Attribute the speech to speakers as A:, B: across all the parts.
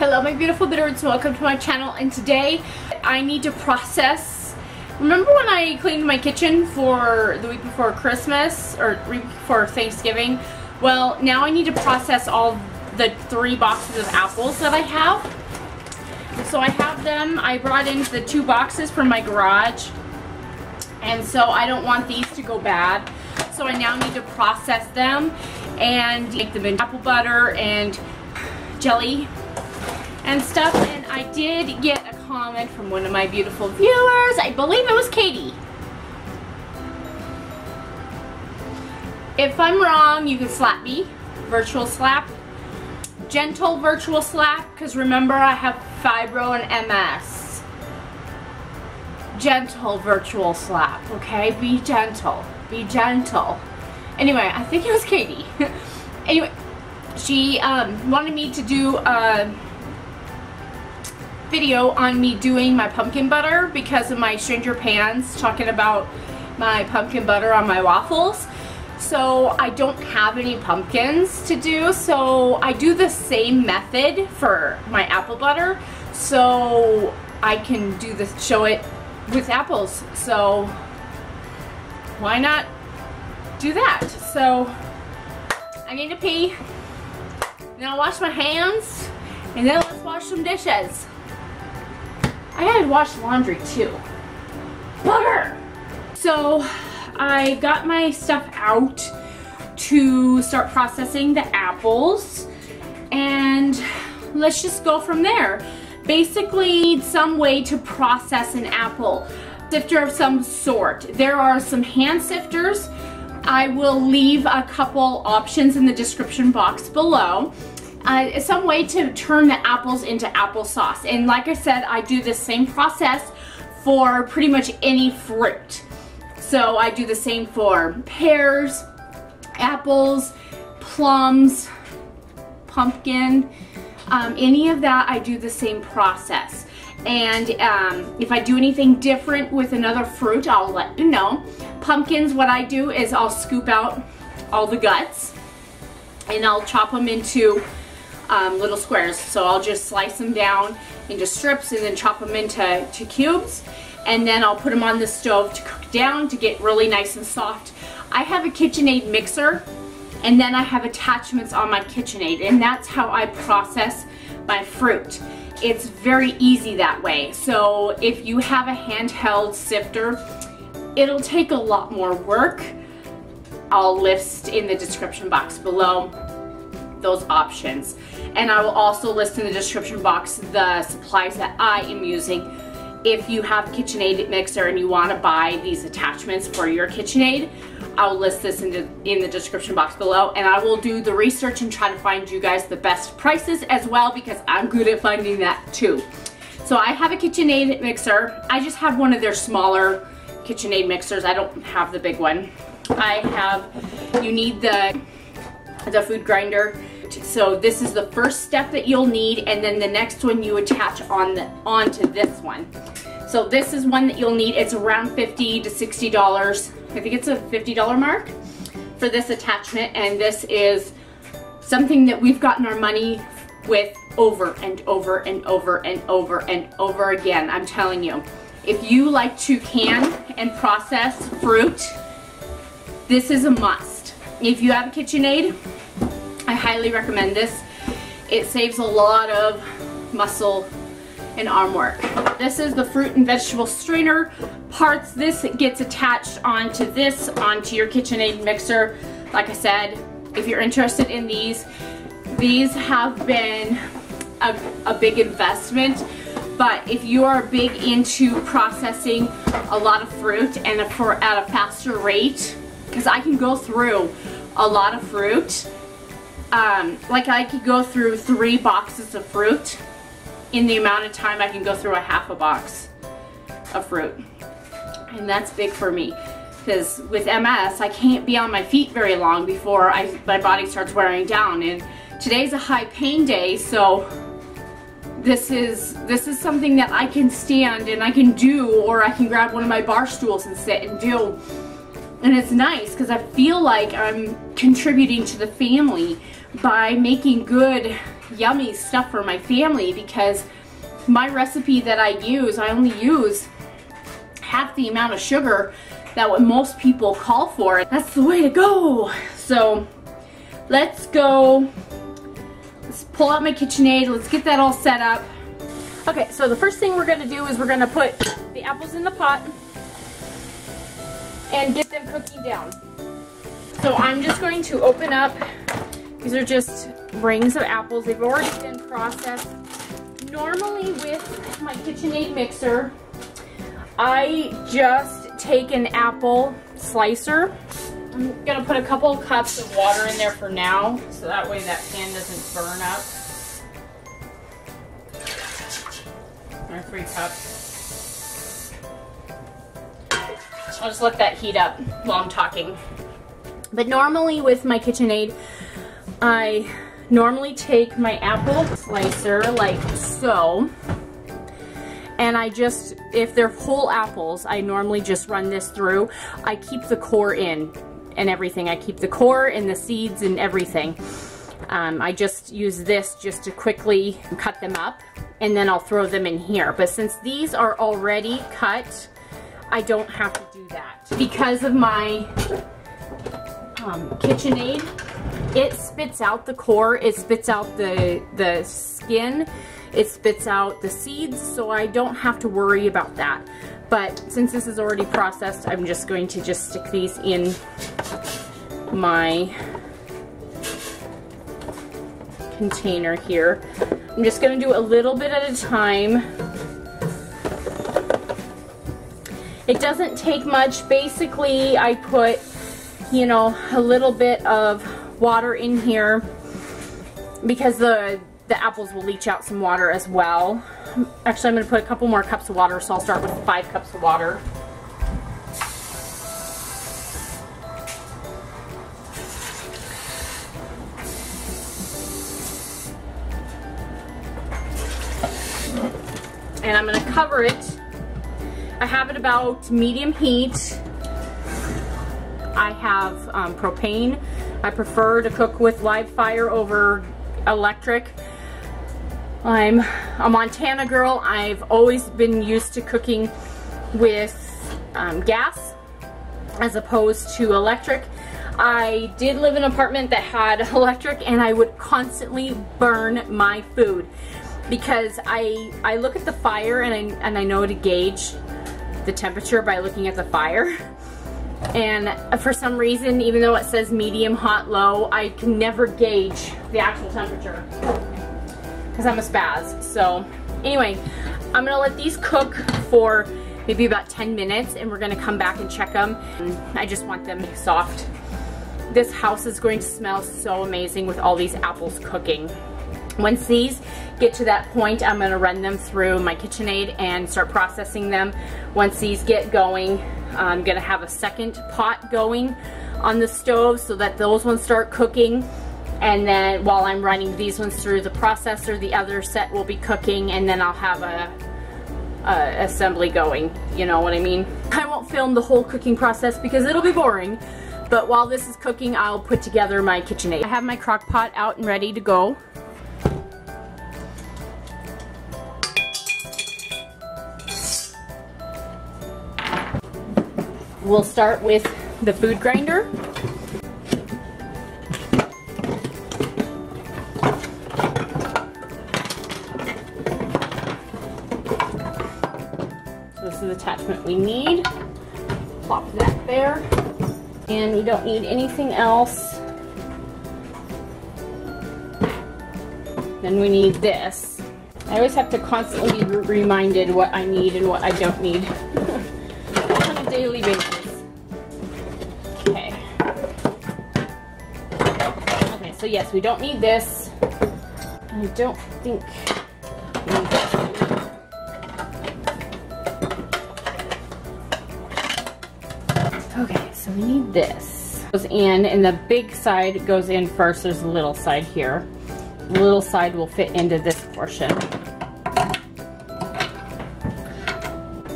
A: Hello my beautiful Bitterroots, welcome to my channel, and today I need to process. Remember when I cleaned my kitchen for the week before Christmas or week before Thanksgiving? Well, now I need to process all the 3 boxes of apples that I have. So I have them, I brought in the 2 boxes from my garage, and so I don't want these to go bad. So I now need to process them and make them into apple butter and jelly and stuff. And I did get a comment from one of my beautiful viewers. I believe it was Katie. If I'm wrong, you can slap me. Virtual slap. Gentle virtual slap, because remember I have fibro and MS. Gentle virtual slap, okay? Be gentle. Be gentle. Anyway, I think it was Katie. Anyway, she wanted me to do a video on me doing my pumpkin butter because of my stranger pans talking about my pumpkin butter on my waffles. So I don't have any pumpkins to do, so I do the same method for my apple butter, so I can do this, show it with apples. So why not do that? So I need to pee, then I'll wash my hands, and then let's wash some dishes. I had to wash laundry too. Butter! So I got my stuff out to start processing the apples, and let's just go from there. Basically, need some way to process an apple. Sifter of some sort. There are some hand sifters. I will leave a couple options in the description box below. Some way to turn the apples into applesauce. And like I said, I do the same process for pretty much any fruit. So I do the same for pears, apples, plums, pumpkin, any of that. I do the same process. And if I do anything different with another fruit, I'll let you know. Pumpkins, what I do is I'll scoop out all the guts and I'll chop them into little squares. So I'll just slice them down into strips and then chop them into cubes. And then I'll put them on the stove to cook down to get really nice and soft. I have a Kitchenaind mixer, and then I have attachments on my Kitchenaind, and that's how I process my fruit. It's very easy that way. So if you have a handheld sifter, it'll take a lot more work. I'll list in the description box below those options. And I will also list in the description box the supplies that I am using. If you have a Kitchenaind mixer and you want to buy these attachments for your Kitchenaind, I'll list this in the description box below, and I will do the research and try to find you guys the best prices as well, because I'm good at finding that too. So I have a Kitchenaind mixer. I just have one of their smaller Kitchenaind mixers. I don't have the big one. You need the food grinder. So this is the first step that you'll need, and then the next one you attach onto this one. So this is one that you'll need. It's around $50 to $60. I think it's a $50 mark for this attachment, and this is something that we've gotten our money with over and over and over and over and over again. I'm telling you, if you like to can and process fruit, this is a must. If you have a Kitchenaind, I highly recommend this. It saves a lot of muscle and arm work. This is the fruit and vegetable strainer parts. This gets attached onto your Kitchenaind mixer. Like I said, if you're interested in these have been a big investment. But if you are big into processing a lot of fruit and at a faster rate, because I can go through a lot of fruit. Like I could go through 3 boxes of fruit in the amount of time I can go through a half a box of fruit. And that's big for me, because with MS I can't be on my feet very long before my body starts wearing down, and today's a high pain day, so this is something that I can stand and I can do, or I can grab one of my bar stools and sit and do. And it's nice because I feel like I'm contributing to the family by making good yummy stuff for my family, because my recipe that I use, I only use half the amount of sugar that what most people call for. That's the way to go. So let's go. Let's pull out my KitchenAid. Let's get that all set up. Okay, so the first thing we're gonna do is we're gonna put the apples in the pot and get them cooking down. So I'm just going to open up, these are just rings of apples. They've already been processed. Normally with my KitchenAid mixer, I just take an apple slicer. I'm gonna put a couple cups of water in there for now, so that way that pan doesn't burn up. Or 3 cups. I'll just let that heat up while I'm talking. But normally with my KitchenAid, I normally take my apple slicer like so, and I just, if they're whole apples, I normally just run this through. I keep the core in and everything. I keep the core and the seeds and everything. I just use this just to quickly cut them up, and then I'll throw them in here. But since these are already cut, I don't have to do that. Because of my KitchenAid, it spits out the core, it spits out the skin, it spits out the seeds, so I don't have to worry about that. But since this is already processed, I'm just going to just stick these in my container here. I'm just going to do a little bit at a time. It doesn't take much. Basically, I put, you know, a little bit of water in here because the apples will leach out some water as well. Actually, I'm going to put a couple more cups of water, so I'll start with 5 cups of water. And I'm going to cover it. I have it about medium heat. I have propane. I prefer to cook with live fire over electric. I'm a Montana girl. I've always been used to cooking with gas as opposed to electric. I did live in an apartment that had electric, and I would constantly burn my food because I look at the fire and I know to gauge the temperature by looking at the fire. And for some reason, even though it says medium, hot, low, I can never gauge the actual temperature because I'm a spaz. So anyway, I'm gonna let these cook for maybe about 10 minutes, and we're gonna come back and check them. I just want them soft. This house is going to smell so amazing with all these apples cooking. Once these get to that point, I'm gonna run them through my KitchenAid and start processing them. Once these get going, I'm gonna have a second pot going on the stove so that those ones start cooking. And then while I'm running these ones through the processor, the other set will be cooking, and then I'll have a assembly going, you know what I mean? I won't film the whole cooking process because it'll be boring, but while this is cooking, I'll put together my KitchenAid. I have my crock pot out and ready to go. We'll start with the food grinder. So this is the attachment we need. Plop that there. And we don't need anything else. Then we need this. I always have to constantly be reminded what I need and what I don't need on a daily basis. Okay. Okay, so yes, we don't need this. I don't think we need this. Okay, so we need this. Goes in, and the big side goes in first. There's a little side here. The little side will fit into this portion.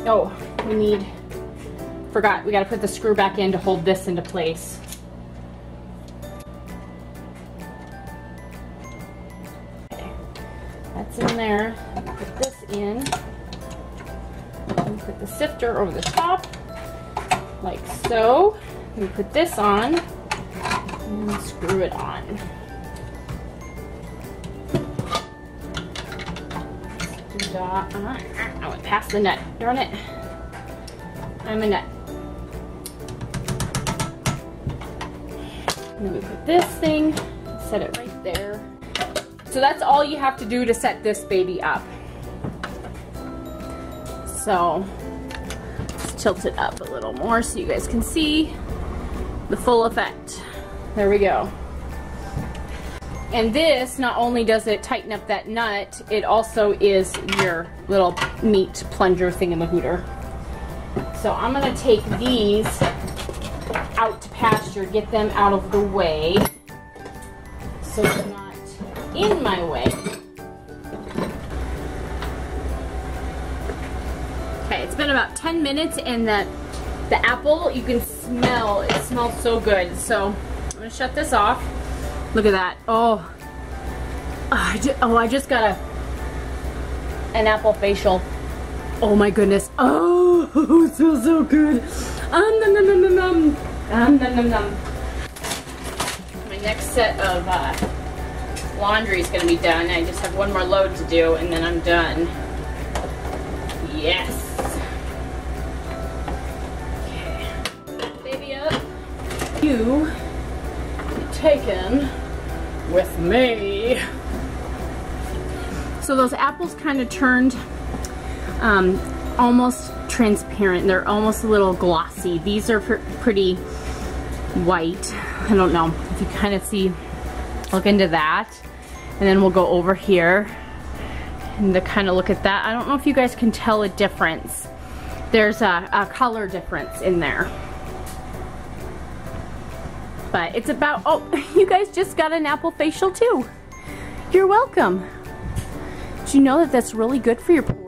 A: Oh, forgot, we gotta put the screw back in to hold this into place. Okay. that's in there. Put this in. And put the sifter over the top, like so. We put this on and screw it on. I went past the nut. Darn it. I'm a nut. And then we put this thing, set it right there. So that's all you have to do to set this baby up. So let's tilt it up a little more so you guys can see the full effect. There we go. And this, not only does it tighten up that nut, it also is your little meat plunger thingamahooter. So I'm gonna take these out to pasture, get them out of the way so they're not in my way. Okay, it's been about 10 minutes and the apple, you can smell, it smells so good. So I'm gonna shut this off. Look at that. Oh, I just got an apple facial. Oh my goodness. Oh, it smells so good. Nom nom nom nom nom. Nom nom nom. My next set of laundry is gonna be done. I just have one more load to do and then I'm done. Yes. Okay. Baby up. You get taken with me. So those apples kind of turned almost transparent. They're almost a little glossy. These are pretty white. I don't know if you kind of see, look into that. And then we'll go over here and to kind of look at that. I don't know if you guys can tell a difference. There's a color difference in there. But it's about, oh, you guys just got an apple facial too. You're welcome. Did you know that that's really good for your pores?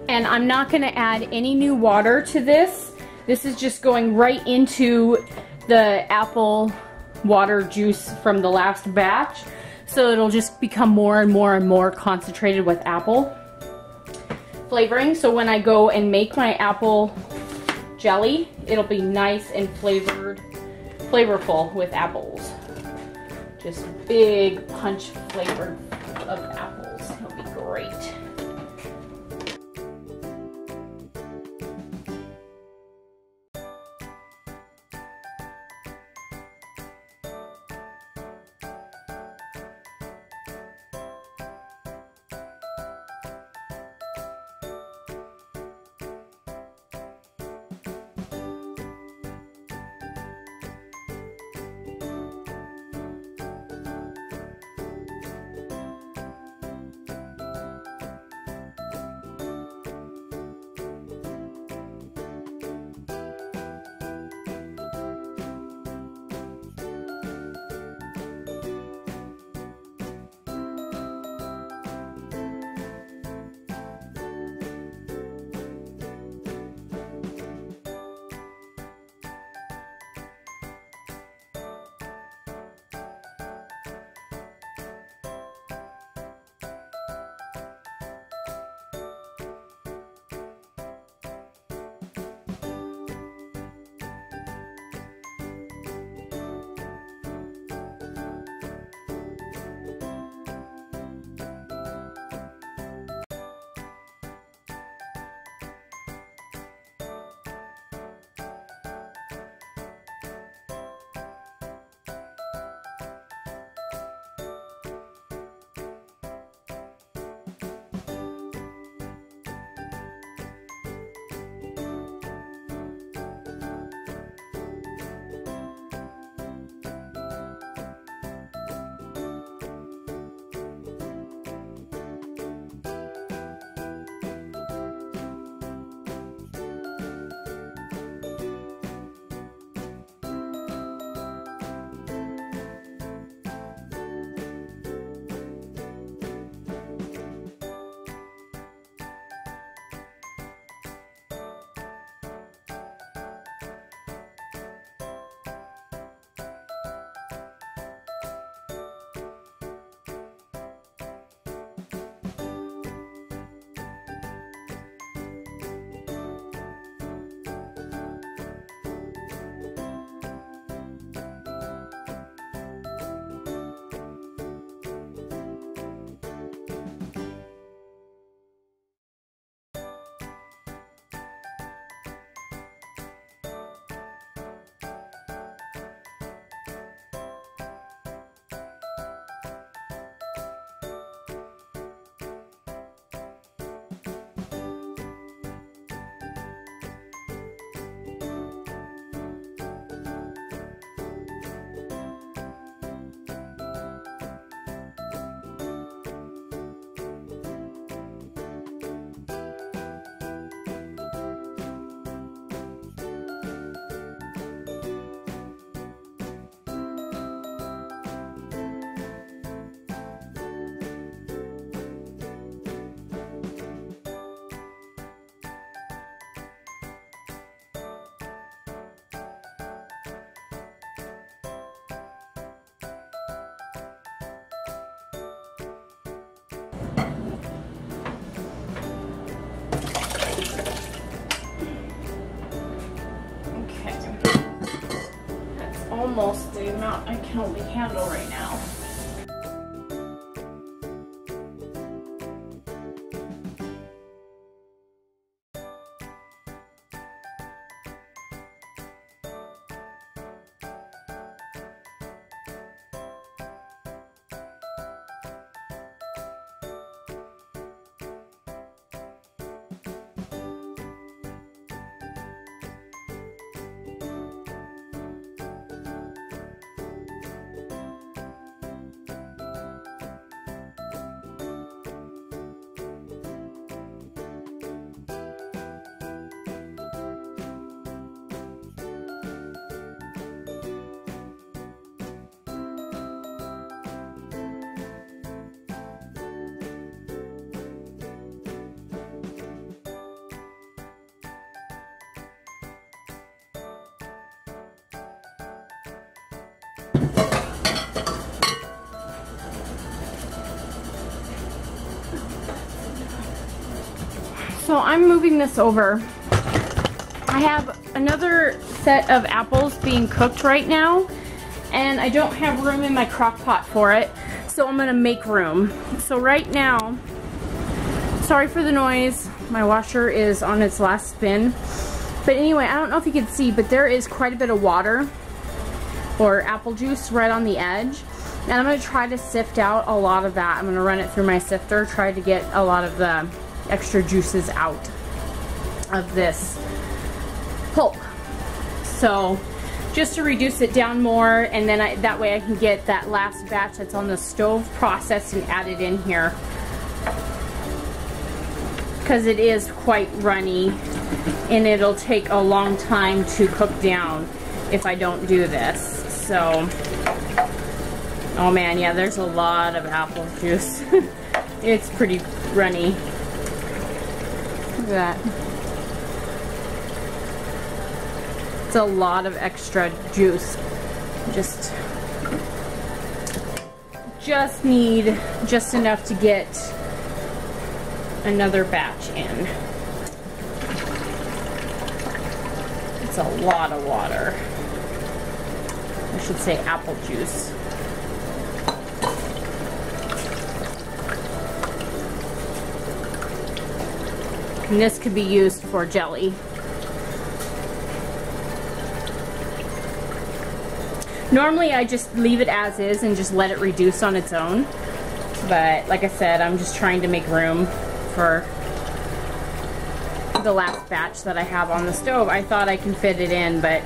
A: And I'm not going to add any new water to this. This is just going right into the apple water juice from the last batch. So it'll just become more and more and more concentrated with apple flavoring. So when I go and make my apple jelly, it'll be nice and flavorful with apples. Just big punch flavor of apples. It'll be great. amount I can only handle right now. So I'm moving this over. I have another set of apples being cooked right now, and I don't have room in my crock pot for it, so I'm gonna make room. So right now, sorry for the noise, my washer is on its last spin. But anyway, I don't know if you can see, but there is quite a bit of water or apple juice right on the edge. And I'm gonna try to sift out a lot of that. I'm gonna run it through my sifter, try to get a lot of the extra juices out of this pulp. So just to reduce it down more, and then that way I can get that last batch that's on the stove processed and added in here, because it is quite runny and it'll take a long time to cook down if I don't do this. So, oh man, yeah, there's a lot of apple juice. It's pretty runny. Look at that. It's a lot of extra juice. Just need just enough to get another batch in. It's a lot of water. I should say apple juice. And this could be used for jelly. Normally I just leave it as is and just let it reduce on its own. But like I said, I'm just trying to make room for the last batch that I have on the stove. I thought I can fit it in, but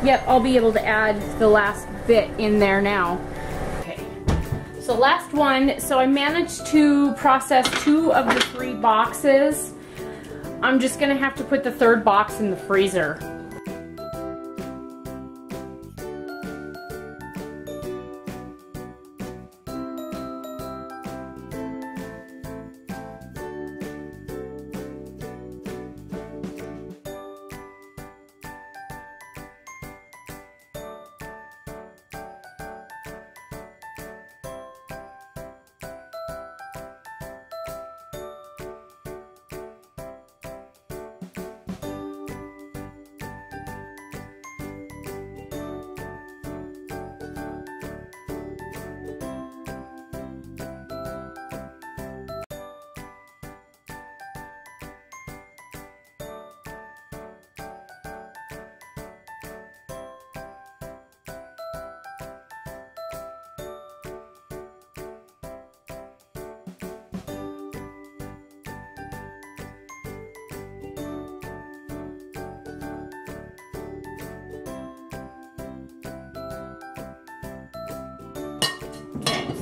A: yep, I'll be able to add the last bit in there now. Okay, so last one. So I managed to process 2 of the 3 boxes. I'm just gonna have to put the 3rd box in the freezer.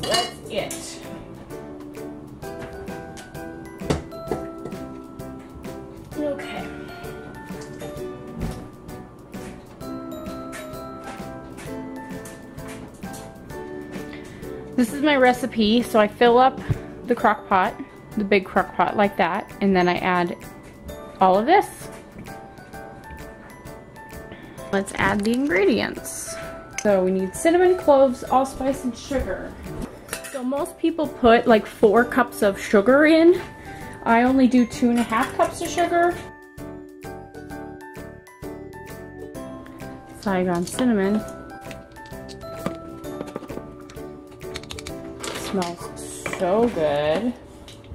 A: That's it. Okay. This is my recipe, so I fill up the crock pot, the big crock pot like that, and then I add all of this. Let's add the ingredients. So we need cinnamon, cloves, allspice, and sugar. So most people put like 4 cups of sugar in. I only do 2.5 cups of sugar. Saigon cinnamon. Smells so good.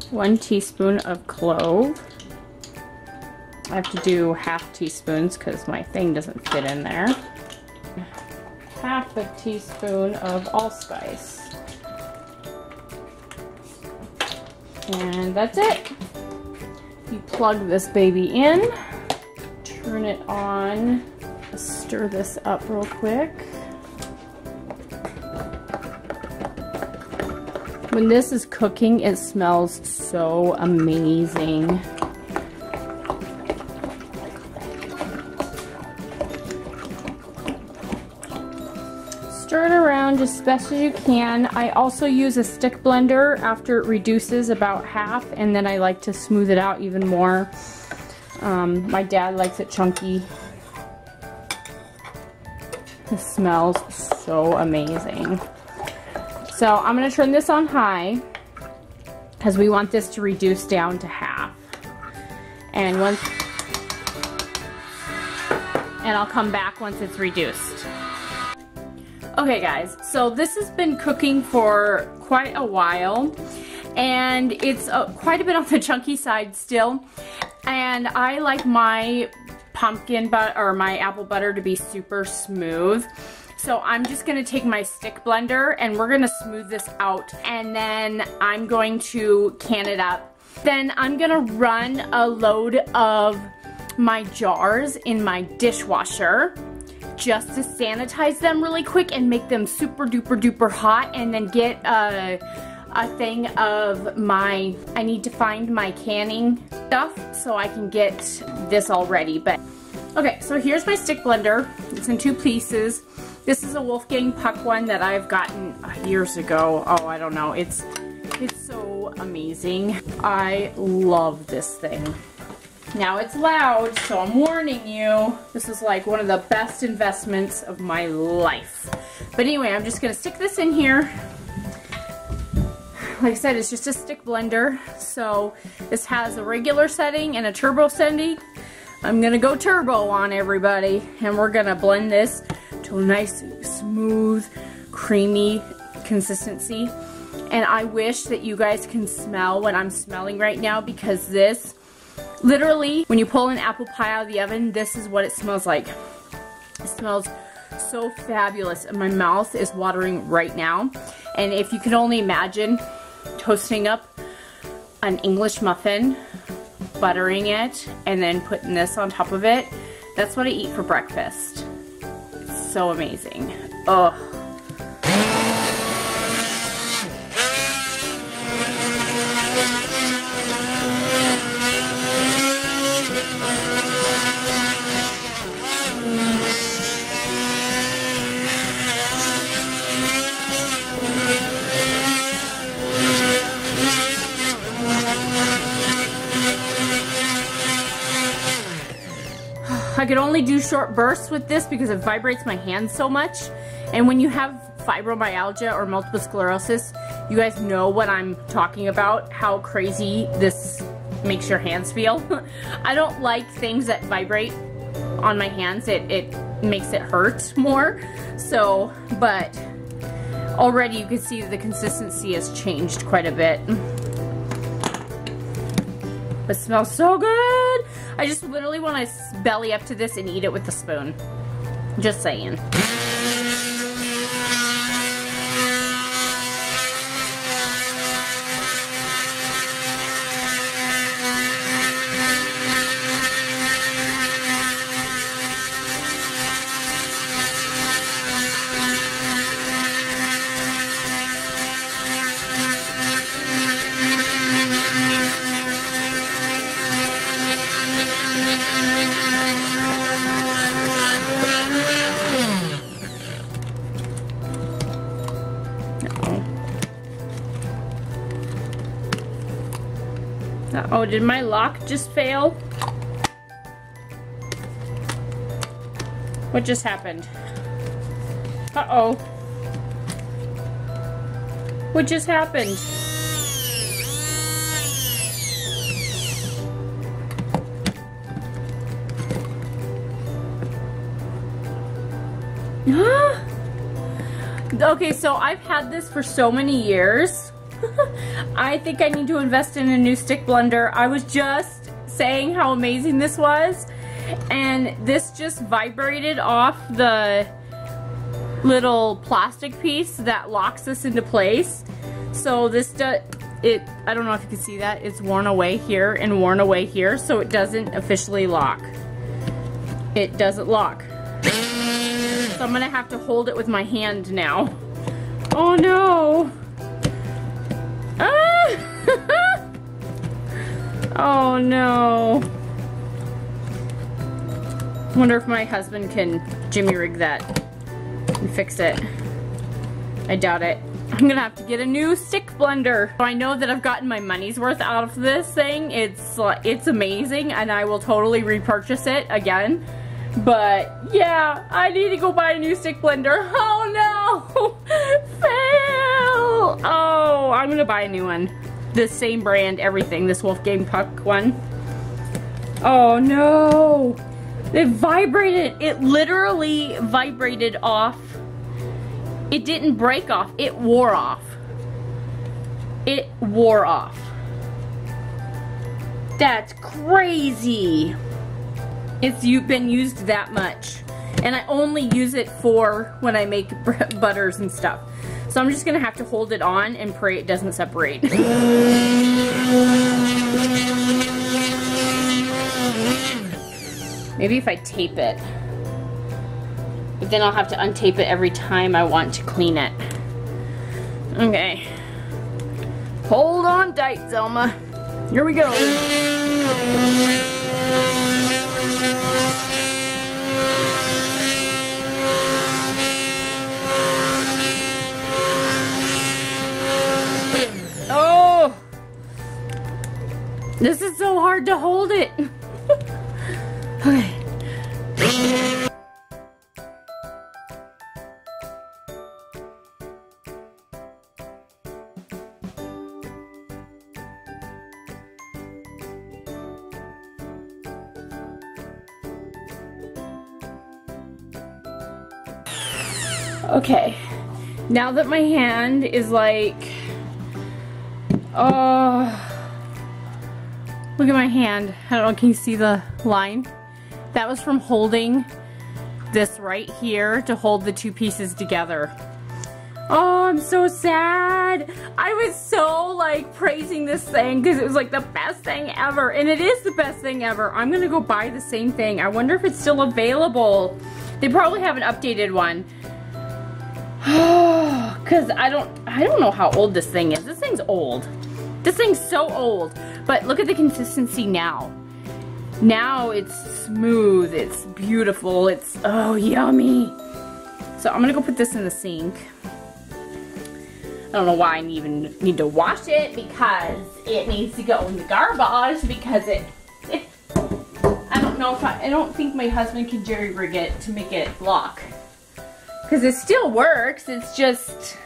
A: 1 teaspoon of clove. I have to do half teaspoons because my thing doesn't fit in there. Half a teaspoon of allspice. And that's it. You plug this baby in, turn it on, stir this up real quick. When this is cooking, it smells so amazing. Stir it around as best as you can. I also use a stick blender after it reduces about half, and then I like to smooth it out even more. My dad likes it chunky. It smells so amazing. So I'm going to turn this on high because we want this to reduce down to half. And I'll come back once it's reduced. Okay guys, so this has been cooking for quite a while, and it's quite a bit on the chunky side still, and I like my pumpkin butter or my apple butter to be super smooth. So I'm just going to take my stick blender and we're going to smooth this out, and then I'm going to can it up. Then I'm going to run a load of my jars in my dishwasher just to sanitize them really quick and make them super duper duper hot, and then get a thing of my, I need to find my canning stuff so I can get this all ready. But okay, so here's my stick blender. It's in 2 pieces. This is a Wolfgang Puck one that I've gotten years ago. Oh, I don't know. It's so amazing. I love this thing. Now it's loud, so I'm warning you. This is like one of the best investments of my life. But anyway, I'm just gonna stick this in here. Like I said, it's just a stick blender. So this has a regular setting and a turbo setting. I'm gonna go turbo on everybody, and we're gonna blend this to a nice, smooth, creamy consistency. And I wish that you guys can smell what I'm smelling right now, because this, literally, when you pull an apple pie out of the oven, this is what it smells like. It smells so fabulous, and my mouth is watering right now. And if you can only imagine toasting up an English muffin, buttering it, and then putting this on top of it, that's what I eat for breakfast. It's so amazing. Ugh. I could only do short bursts with this because it vibrates my hands so much. And when you have fibromyalgia or multiple sclerosis, you guys know what I'm talking about, how crazy this makes your hands feel. I don't like things that vibrate on my hands. It makes it hurt more. So, but already you can see that the consistency has changed quite a bit. But it smells so good. I just literally want to belly up to this and eat it with a spoon. Just saying. Oh, did my lock just fail? What just happened? Uh-oh. What just happened? Okay, so I've had this for so many years. I think I need to invest in a new stick blender. I was just saying how amazing this was, and this just vibrated off the little plastic piece that locks this into place. So this I don't know if you can see that, it's worn away here and worn away here, so it doesn't officially lock. It doesn't lock. So I'm gonna have to hold it with my hand now. Oh no! Ah! Oh no! Wonder if my husband can jimmy rig that and fix it. I doubt it. I'm gonna have to get a new stick blender. So I know that I've gotten my money's worth out of this thing. It's amazing, and I will totally repurchase it again. But yeah, I need to go buy a new stick blender. Oh no! Fail! Oh, I'm gonna buy a new one. The same brand, everything. This Wolfgang Puck one. Oh no! It vibrated. It literally vibrated off. It didn't break off. It wore off. It wore off. That's crazy. It's been used that much. And I only use it for when I make butters and stuff. So I'm just gonna have to hold it on and pray it doesn't separate. Maybe if I tape it. But then I'll have to untape it every time I want to clean it. Okay. Hold on tight, Zelma. Here we go. Oh! This is so hard to hold it. Okay. Okay, now that my hand is like, oh, look at my hand. I don't know, can you see the line? That was from holding this right here to hold the two pieces together. Oh, I'm so sad. I was so like praising this thing because it was like the best thing ever, and it is the best thing ever. I'm gonna go buy the same thing. I wonder if it's still available. They probably have an updated one. Cause I don't know how old this thing is. This thing's old. This thing's so old. But look at the consistency now. Now it's smooth, it's beautiful, it's, oh, yummy. So I'm gonna go put this in the sink. I don't know why I even need to wash it, because it needs to go in the garbage, because I don't know if I don't think my husband can jerry rig it to make it lock. Because it still works, it's just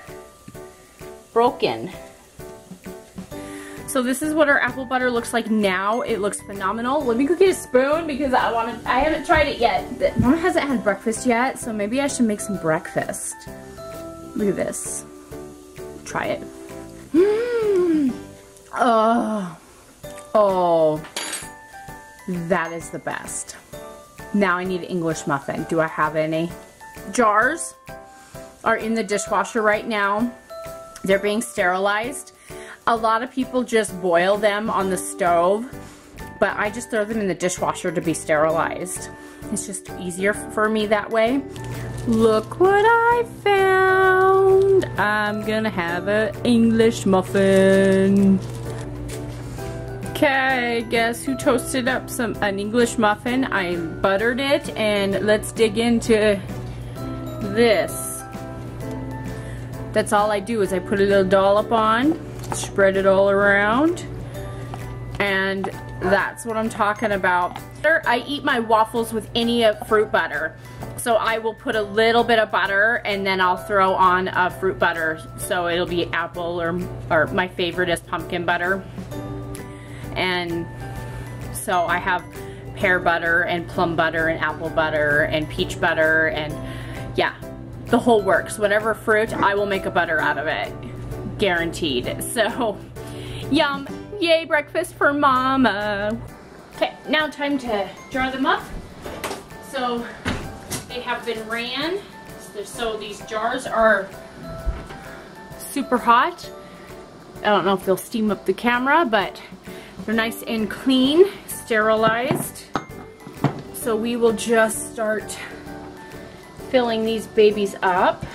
A: broken. So this is what our apple butter looks like now. It looks phenomenal. Let me go get a spoon because I haven't tried it yet. Mama hasn't had breakfast yet, so maybe I should make some breakfast. Look at this. Try it. Oh, that is the best. Now I need an English muffin. Do I have any? Jars are in the dishwasher right now. They're being sterilized. A lot of people just boil them on the stove, but I just throw them in the dishwasher to be sterilized. It's just easier for me that way. Look what I found. I'm gonna have an English muffin. Okay, guess who toasted up an English muffin? I buttered it, and let's dig into this. That's all I do is I put a little dollop on, spread it all around, and that's what I'm talking about. I eat my waffles with any fruit butter. So I will put a little bit of butter and then I'll throw on a fruit butter. So it'll be apple or my favorite is pumpkin butter. And so I have pear butter and plum butter and apple butter and peach butter, and yeah, the whole works. Whatever fruit, I will make a butter out of it. Guaranteed. So, yum. Yay, breakfast for mama. Okay, now time to jar them up. So, they have been ran. So these jars are super hot. I don't know if they'll steam up the camera, but they're nice and clean, sterilized. So we will just start filling these babies up.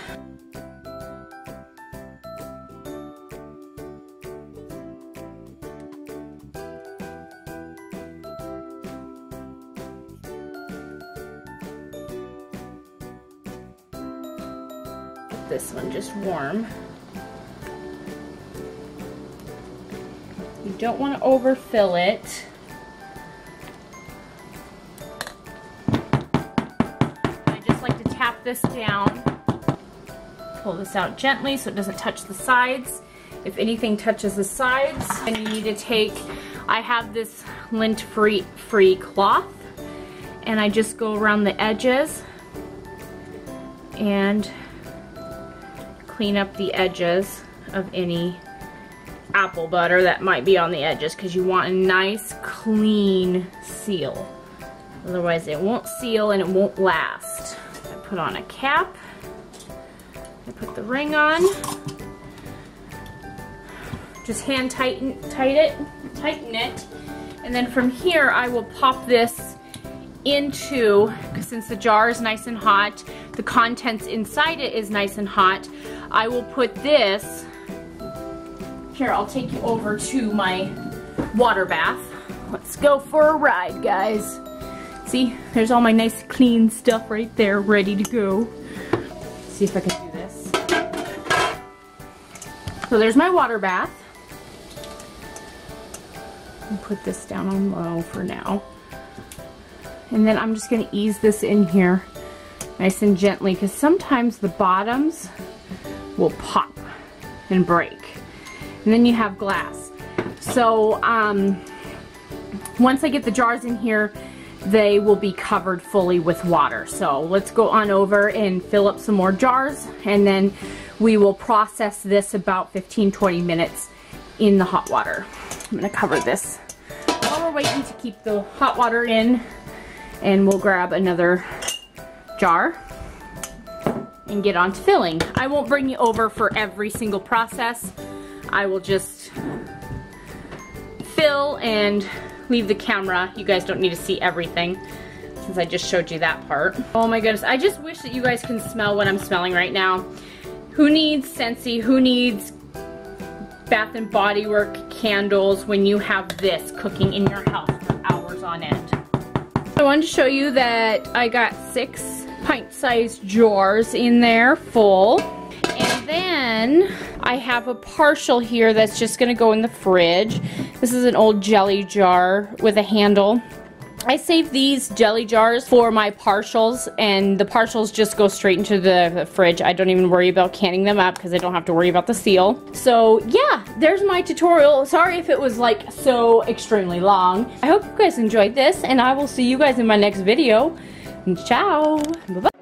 A: This one just warm. You don't want to overfill it. I just like to tap this down. Pull this out gently so it doesn't touch the sides. If anything touches the sides, then you need to take, I have this lint-free cloth, and I just go around the edges and clean up the edges of any apple butter that might be on the edges, because you want a nice clean seal. Otherwise it won't seal and it won't last. I put on a cap. I put the ring on. Just hand tighten it. And then from here I will pop this into, because since the jar is nice and hot, the contents inside it is nice and hot, I will put this, here I'll take you over to my water bath. Let's go for a ride, guys. See, there's all my nice clean stuff right there ready to go. Let's see if I can do this. So there's my water bath. I'll put this down on low for now. And then I'm just going to ease this in here nice and gently, because sometimes the bottoms will pop and break. And then you have glass. So once I get the jars in here, they will be covered fully with water. So let's go on over and fill up some more jars, and then we will process this about 15-20 minutes in the hot water. I'm going to cover this while we're waiting to keep the hot water in. And we'll grab another jar and get on to filling. I won't bring you over for every single process. I will just fill and leave the camera. You guys don't need to see everything since I just showed you that part. Oh my goodness, I just wish that you guys can smell what I'm smelling right now. Who needs Scentsy? Who needs Bath and Body Works candles when you have this cooking in your house for hours on end? I wanted to show you that I got 6 pint-sized jars in there full. And then I have a partial here that's just going to go in the fridge. This is an old jelly jar with a handle. I save these jelly jars for my partials, and the partials just go straight into the fridge. I don't even worry about canning them up because I don't have to worry about the seal. So yeah, there's my tutorial. Sorry if it was like so extremely long. I hope you guys enjoyed this, and I will see you guys in my next video. Ciao! Bye-bye.